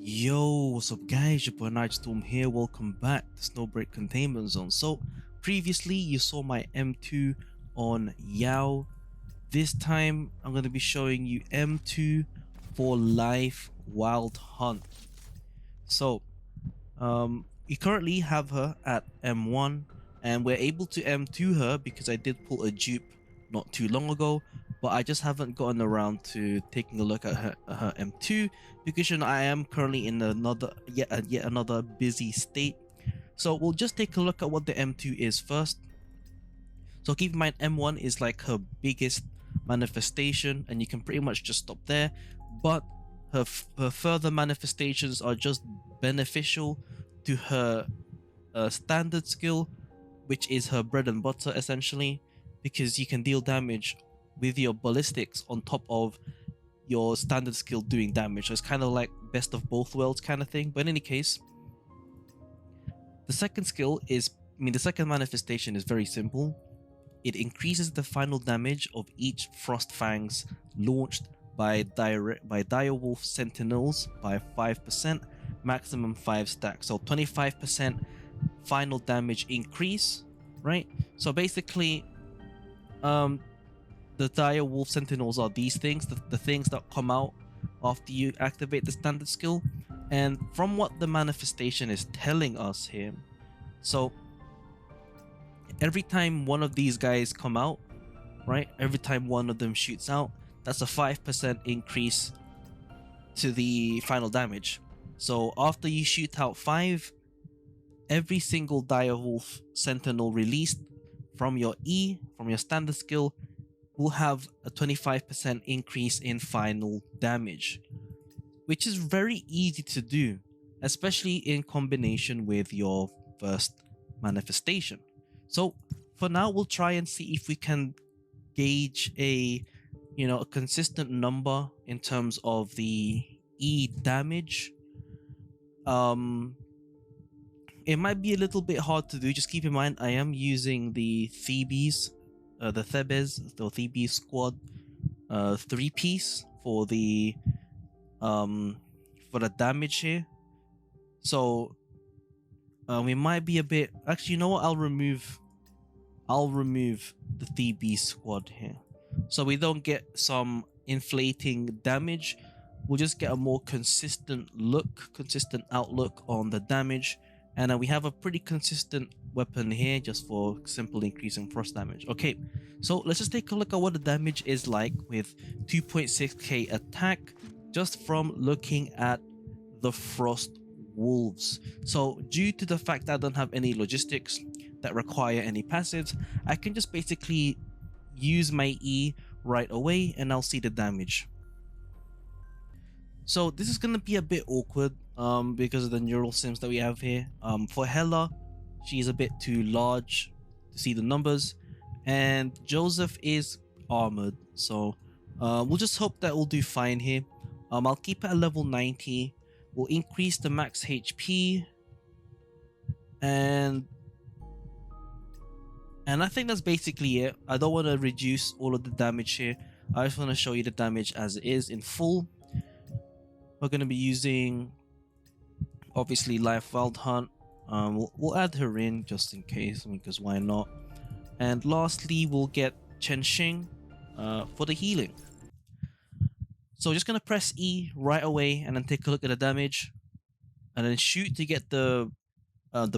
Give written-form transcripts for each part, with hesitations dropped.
Yo, what's up guys, your boy Nitrostorm here, welcome back to Snowbreak Containment Zone. So, previously you saw my M2 on Yao. This time I'm going to be showing you M2 for Lyfe Wild Hunt. So, we currently have her at M1 and we're able to M2 her because I did pull a dupe not too long ago, but I just haven't gotten around to taking a look at her M2 because I am currently in yet another busy state. So we'll just take a look at what the M2 is first. So keep in mind M1 is like her biggest manifestation and you can pretty much just stop there, but her further manifestations are just beneficial to her standard skill, which is her bread and butter essentially, because you can deal damage with your ballistics on top of your standard skill doing damage. So it's kind of like best of both worlds kind of thing. But in any case, the second skill is, the second manifestation is very simple. It increases the final damage of each Frost Fangs launched by Direwolf Sentinels by 5%, maximum 5 stacks. So 25% final damage increase, right? So basically, the Direwolf Sentinels are these things, the things that come out after you activate the standard skill. And from what the manifestation is telling us here, so every time one of these guys come out, right, every time one of them shoots out, that's a 5% increase to the final damage. So after you shoot out 5, every single Direwolf Sentinel released from your E, from your standard skill, will have a 25% increase in final damage, which is very easy to do, especially in combination with your first manifestation. So for now, we'll try and see if we can gauge a consistent number in terms of the E damage. It might be a little bit hard to do. Just keep in mind I am using the Thebes squad 3-piece for the damage here. So we might be a bit, actually, you know what, I'll remove the Thebes squad here, so we don't get some inflating damage. We'll just get a more consistent outlook on the damage. And we have a pretty consistent weapon here just for simple increase in frost damage. Okay, so let's just take a look at what the damage is like with 2.6k attack just from looking at the frost wolves. So due to the fact that I don't have any logistics that require any passives, I can just basically use my E right away and I'll see the damage. So this is going to be a bit awkward because of the neural sims that we have here. For Hella, she's a bit too large to see the numbers, and Joseph is armored, so we'll just hope that we'll do fine here. I'll keep it at level 90. We'll increase the max HP, and I think that's basically it. I don't want to reduce all of the damage here. I just want to show you the damage as it is in full. We're going to be using, obviously, Lyfe Wild Hunt. We'll add her in just in case, because why not? And lastly, we'll get Chen Xing for the healing. So just going to press E right away and then take a look at the damage. And then shoot to get the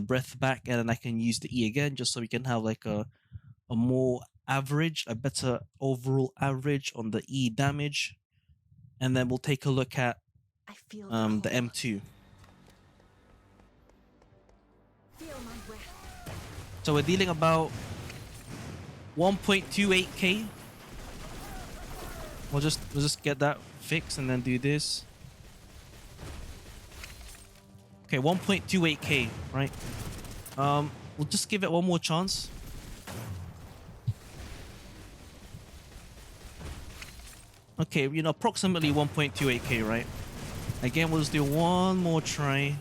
breath back, and then I can use the E again just so we can have like a more average, a better overall average on the E damage. And then we'll take a look at the M2. So we're dealing about 1.28k. We'll just get that fixed and then do this. Okay, 1.28k, right? We'll just give it one more chance. Okay, approximately 1.28k, right? Again, we'll just do one more try.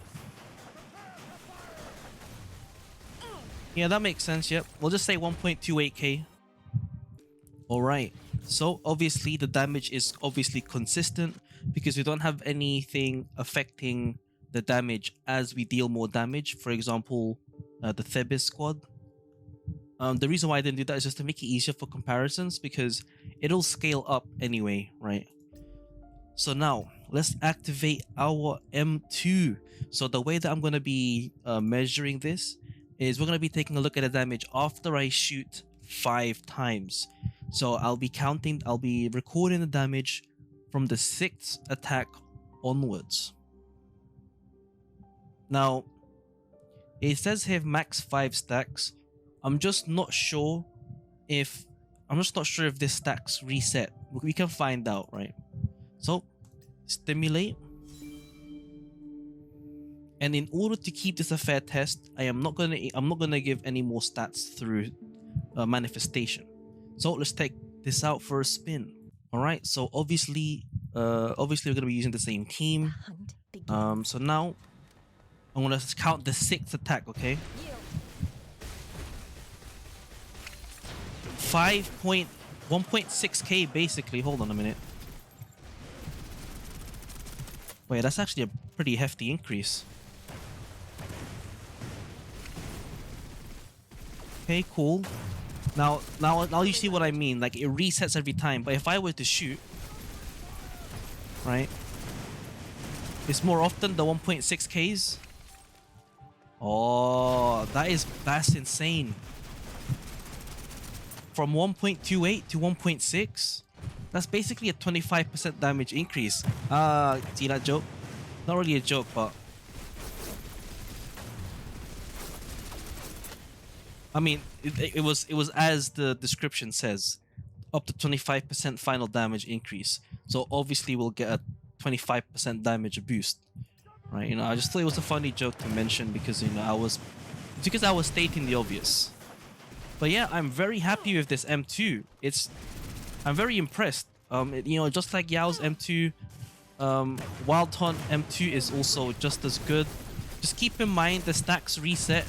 Yeah, that makes sense. Yep, we'll just say 1.28k. All right. So obviously the damage is obviously consistent. because we don't have anything affecting the damage as we deal more damage. For example, the Thebes squad. The reason why I didn't do that is just to make it easier for comparisons, because it'll scale up anyway, right? So now let's activate our M2. So the way that I'm going to be measuring this is we're going to be taking a look at the damage after I shoot 5 times. So I'll be recording the damage from the 6th attack onwards. Now, it says here max 5 stacks. I'm just not sure if this stacks reset. We can find out, right? So, stimulate. And in order to keep this a fair test, I'm not gonna give any more stats through manifestation. So let's take this out for a spin. All right. So obviously we're gonna be using the same team. So now I'm gonna count the 6th attack. Okay. 1.6k basically. Hold on a minute. Wait, that's actually a pretty hefty increase. Okay, cool. Now you see what I mean. Like, it resets every time. But if I were to shoot, right, it's more often the 1.6Ks. Oh, that's insane. From 1.28 to 1.6, that's basically a 25% damage increase. See that joke? Not really a joke, but I mean, it was as the description says, up to 25% final damage increase. So obviously we'll get a 25% damage boost, right? You know, I just thought it was a funny joke to mention because, you know, I was stating the obvious. But yeah, I'm very happy with this M2. I'm very impressed. You know, just like Yao's M2, Wild Hunt M2 is also just as good. Just keep in mind the stacks reset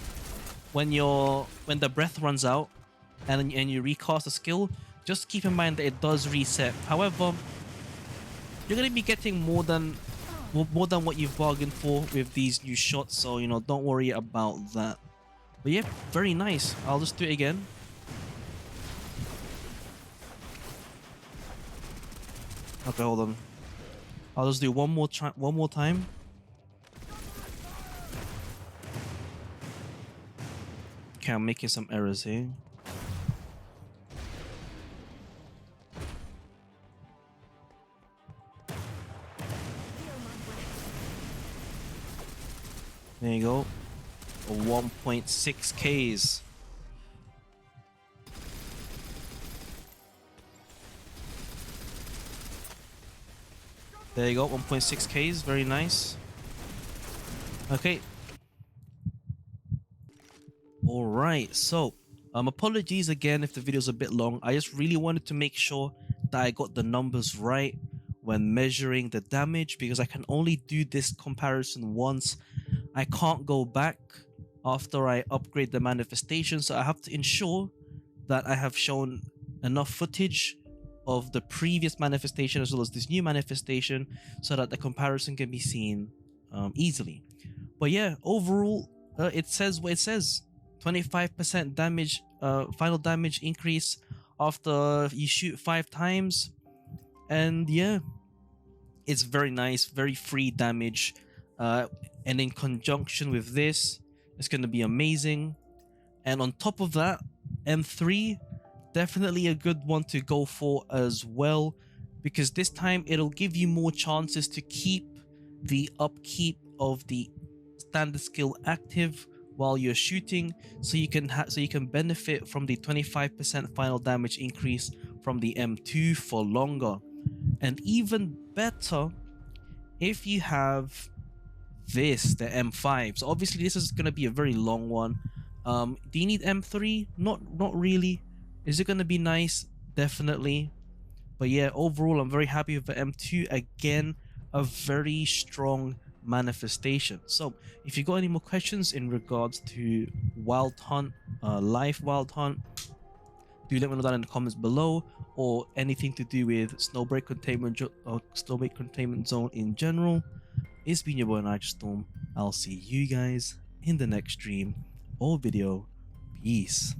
when the breath runs out and you recast a skill. Just keep in mind that it does reset. However, you're gonna be getting more than what you've bargained for with these new shots, so, you know, don't worry about that. But yeah, very nice. I'll just do it again. Okay, hold on. I'll just do one more time. Okay, I'm making some errors here. There you go. 1.6Ks. There you go, 1.6Ks, very nice. Okay. Alright, so apologies again if the video's a bit long. I just really wanted to make sure that I got the numbers right when measuring the damage, because I can only do this comparison once. I can't go back after I upgrade the manifestation, so I have to ensure that I have shown enough footage of the previous manifestation as well as this new manifestation so that the comparison can be seen easily. But yeah, overall it says what it says. 25% damage, final damage increase after you shoot 5 times, and yeah, it's very nice, very free damage, and in conjunction with this, it's going to be amazing. And on top of that, M3, definitely a good one to go for as well, because this time it'll give you more chances to keep the upkeep of the standard skill active while you're shooting, so you can benefit from the 25% final damage increase from the M2 for longer. And even better if you have the M5. So obviously this is going to be a very long one. Do you need M3? Not really. Is it going to be nice? Definitely. But yeah, overall I'm very happy with the M2. Again, a very strong manifestation. So if you got any more questions in regards to Wild Hunt, Lyfe Wild Hunt, do let me know down in the comments below. or anything to do with Snowbreak Containment Zone in general, it's been your boy Nitrostorm. I'll see you guys in the next stream or video. Peace.